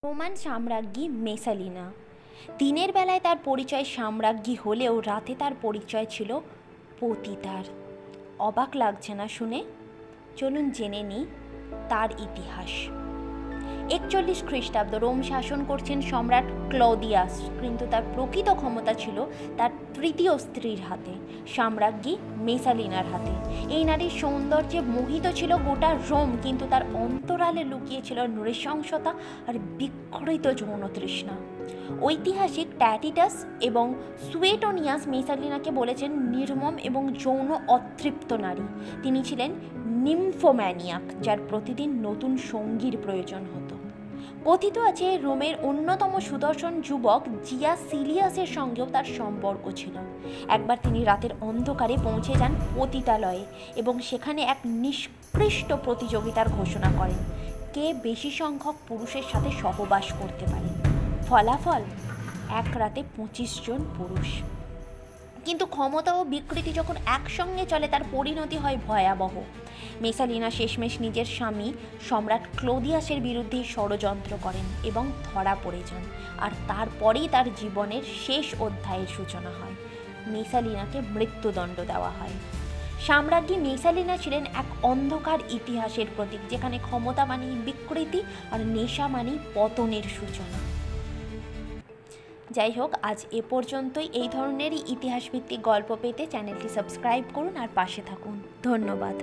Roman সাম্রাজ্ঞী মেসালিনা। দিনের বেলায় তার পরিচয় সাম্রাজ্ঞী হলেও রাতে তার পরিচয় ছিল পতিতার। অবাক লাগছে না শুনে? চলুন জেনে নিই তার ইতিহাস। 41 খ্রিস্টাব্দ রোম শাসন করছেন সম্রাট ক্লদিয়াস, কিন্তু তার প্রকৃত ক্ষমতা ছিল তার তৃতীয় স্ত্রীর হাতে, সাম্রাজ্ঞী মেসালিনার হাতে। এই নারীর সৌন্দর্যে মোহিত ছিল গোটা রোম, কিন্তু তার অন্তরালে লুকিয়েছিল নৃশংসতা আর বিকৃত যৌন তৃষ্ণা। ঐতিহাসিক ট্যাটিটাস এবং সুয়েটোনিয়াস মেসালিনাকে বলেছেন নির্মম এবং যৌন অতৃপ্ত নারী। তিনি ছিলেন নিম্ফোম্যানিয়াক, যার প্রতিদিন নতুন সঙ্গীর প্রয়োজন হতো। কথিত আছে রোমের অন্যতম সুদর্শন যুবক জিয়া সিলিয়াসের সঙ্গেও তার সম্পর্ক ছিল। একবার তিনি রাতের অন্ধকারে পৌঁছে যান পতিতালয়ে এবং সেখানে এক নিষ্কৃষ্ট প্রতিযোগিতার ঘোষণা করেন, কে বেশি সংখ্যক পুরুষের সাথে সহবাস করতে পারে। ফলাফল, এক রাতে 25 জন পুরুষ। কিন্তু ক্ষমতা ও বিকৃতি যখন একসঙ্গে চলে তার পরিণতি হয় ভয়াবহ। মেসালিনা শেষমেশ নিজের স্বামী সম্রাট ক্লোদিয়াসের বিরুদ্ধে ষড়যন্ত্র করেন এবং ধরা পড়ে যান, আর তারপরেই তার জীবনের শেষ অধ্যায়ের সূচনা হয়। মেসালিনাকে মৃত্যুদণ্ড দেওয়া হয়। সাম্রাজ্ঞী মেসালিনা ছিলেন এক অন্ধকার ইতিহাসের প্রতীক, যেখানে ক্ষমতা মানেই বিকৃতি আর নেশা মানেই পতনের সূচনা। যাই হোক, আজ এ পর্যন্তই। এই ধরনেরই ইতিহাসভিত্তিক গল্প পেতে চ্যানেলটি সাবস্ক্রাইব করুন আর পাশে থাকুন। ধন্যবাদ।